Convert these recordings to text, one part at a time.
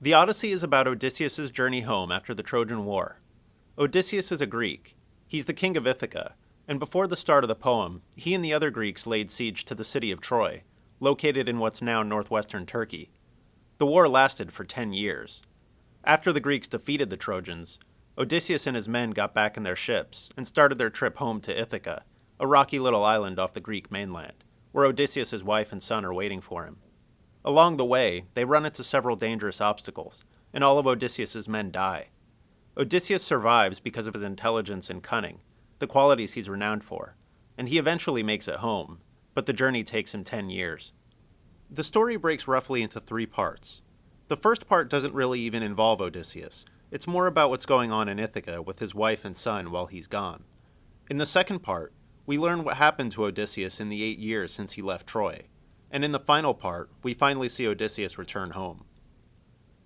The Odyssey is about Odysseus' journey home after the Trojan War. Odysseus is a Greek. He's the king of Ithaca, and before the start of the poem, he and the other Greeks laid siege to the city of Troy, located in what's now northwestern Turkey. The war lasted for 10 years. After the Greeks defeated the Trojans, Odysseus and his men got back in their ships and started their trip home to Ithaca, a rocky little island off the Greek mainland, where Odysseus' wife and son are waiting for him. Along the way, they run into several dangerous obstacles, and all of Odysseus' men die. Odysseus survives because of his intelligence and cunning, the qualities he's renowned for, and he eventually makes it home, but the journey takes him 10 years. The story breaks roughly into 3 parts. The first part doesn't really even involve Odysseus. It's more about what's going on in Ithaca with his wife and son while he's gone. In the second part, we learn what happened to Odysseus in the 8 years since he left Troy. And in the final part, we finally see Odysseus return home.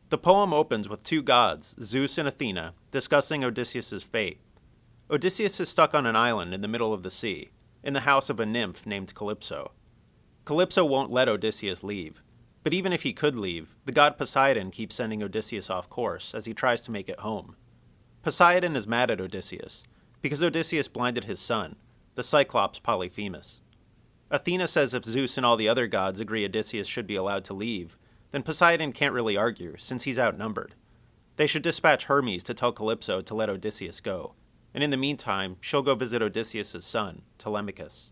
The poem opens with 2 gods, Zeus and Athena, discussing Odysseus' fate. Odysseus is stuck on an island in the middle of the sea, in the house of a nymph named Calypso. Calypso won't let Odysseus leave, but even if he could leave, the god Poseidon keeps sending Odysseus off course as he tries to make it home. Poseidon is mad at Odysseus, because Odysseus blinded his son, the Cyclops Polyphemus. Athena says if Zeus and all the other gods agree Odysseus should be allowed to leave, then Poseidon can't really argue, since he's outnumbered. They should dispatch Hermes to tell Calypso to let Odysseus go, and in the meantime, she'll go visit Odysseus' son, Telemachus.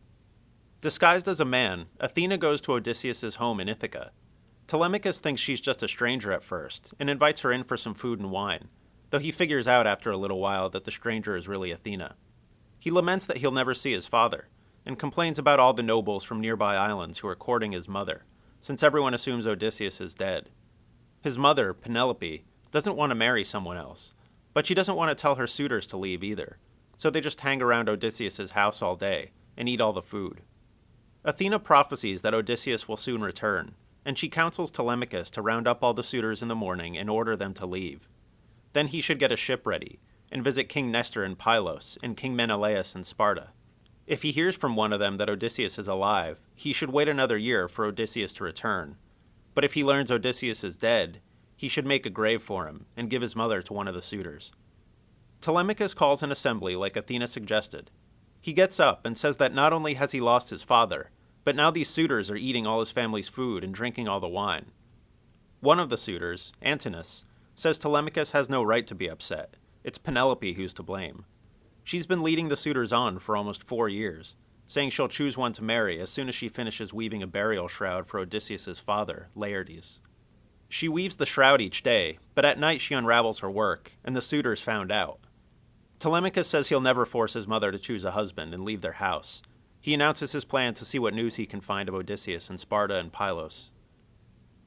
Disguised as a man, Athena goes to Odysseus' home in Ithaca. Telemachus thinks she's just a stranger at first, and invites her in for some food and wine, though he figures out after a little while that the stranger is really Athena. He laments that he'll never see his father, and complains about all the nobles from nearby islands who are courting his mother, since everyone assumes Odysseus is dead. His mother, Penelope, doesn't want to marry someone else, but she doesn't want to tell her suitors to leave either, so they just hang around Odysseus' house all day and eat all the food. Athena prophesies that Odysseus will soon return, and she counsels Telemachus to round up all the suitors in the morning and order them to leave. Then he should get a ship ready, and visit King Nestor in Pylos and King Menelaus in Sparta. If he hears from one of them that Odysseus is alive, he should wait another year for Odysseus to return. But if he learns Odysseus is dead, he should make a grave for him and give his mother to one of the suitors. Telemachus calls an assembly like Athena suggested. He gets up and says that not only has he lost his father, but now these suitors are eating all his family's food and drinking all the wine. One of the suitors, Antinous, says Telemachus has no right to be upset. It's Penelope who's to blame. She's been leading the suitors on for almost 4 years, saying she'll choose one to marry as soon as she finishes weaving a burial shroud for Odysseus' father, Laertes. She weaves the shroud each day, but at night she unravels her work, and the suitors found out. Telemachus says he'll never force his mother to choose a husband and leave their house. He announces his plan to see what news he can find of Odysseus in Sparta and Pylos.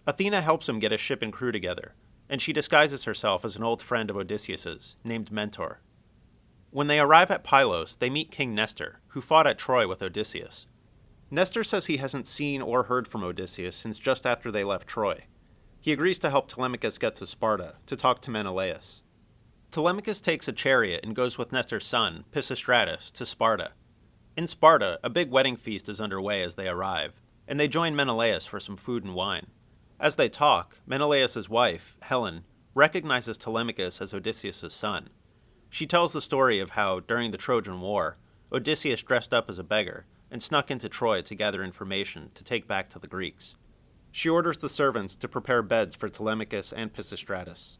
Athena helps him get his ship and crew together, and she disguises herself as an old friend of Odysseus's, named Mentor. When they arrive at Pylos, they meet King Nestor, who fought at Troy with Odysseus. Nestor says he hasn't seen or heard from Odysseus since just after they left Troy. He agrees to help Telemachus get to Sparta, to talk to Menelaus. Telemachus takes a chariot and goes with Nestor's son, Pisistratus, to Sparta. In Sparta, a big wedding feast is underway as they arrive, and they join Menelaus for some food and wine. As they talk, Menelaus' wife, Helen, recognizes Telemachus as Odysseus' son. She tells the story of how, during the Trojan War, Odysseus dressed up as a beggar and snuck into Troy to gather information to take back to the Greeks. She orders the servants to prepare beds for Telemachus and Pisistratus.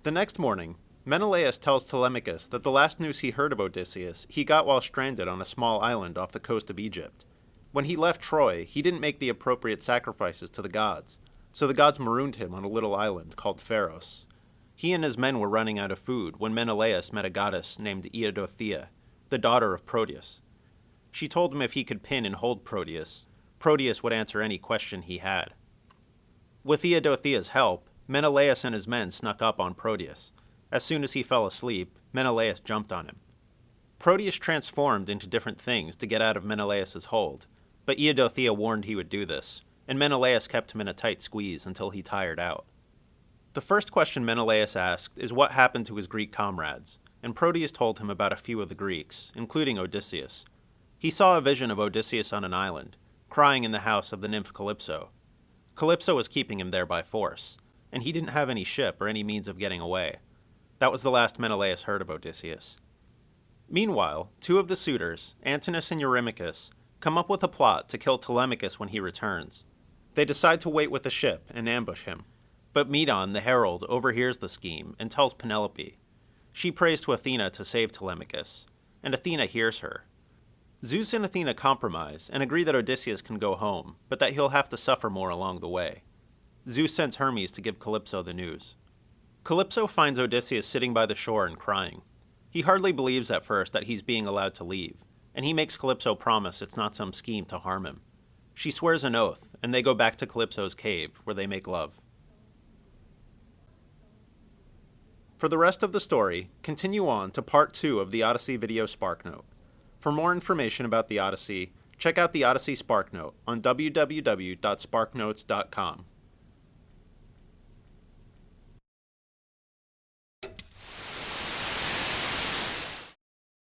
The next morning, Menelaus tells Telemachus that the last news he heard of Odysseus he got while stranded on a small island off the coast of Egypt. When he left Troy, he didn't make the appropriate sacrifices to the gods, so the gods marooned him on a little island called Pharos. He and his men were running out of food when Menelaus met a goddess named Ioudothea, the daughter of Proteus. She told him if he could pin and hold Proteus, Proteus would answer any question he had. With Ioudothea's help, Menelaus and his men snuck up on Proteus. As soon as he fell asleep, Menelaus jumped on him. Proteus transformed into different things to get out of Menelaus' hold, but Ioudothea warned he would do this, and Menelaus kept him in a tight squeeze until he tired out. The first question Menelaus asked is what happened to his Greek comrades, and Proteus told him about a few of the Greeks, including Odysseus. He saw a vision of Odysseus on an island, crying in the house of the nymph Calypso. Calypso was keeping him there by force, and he didn't have any ship or any means of getting away. That was the last Menelaus heard of Odysseus. Meanwhile, two of the suitors, Antinous and Eurymachus, come up with a plot to kill Telemachus when he returns. They decide to wait with the ship and ambush him. But Medon, the herald, overhears the scheme and tells Penelope. She prays to Athena to save Telemachus, and Athena hears her. Zeus and Athena compromise and agree that Odysseus can go home, but that he'll have to suffer more along the way. Zeus sends Hermes to give Calypso the news. Calypso finds Odysseus sitting by the shore and crying. He hardly believes at first that he's being allowed to leave, and he makes Calypso promise it's not some scheme to harm him. She swears an oath, and they go back to Calypso's cave, where they make love. For the rest of the story, continue on to Part 2 of the Odyssey video SparkNote. For more information about the Odyssey, check out the Odyssey SparkNote on www.sparknotes.com.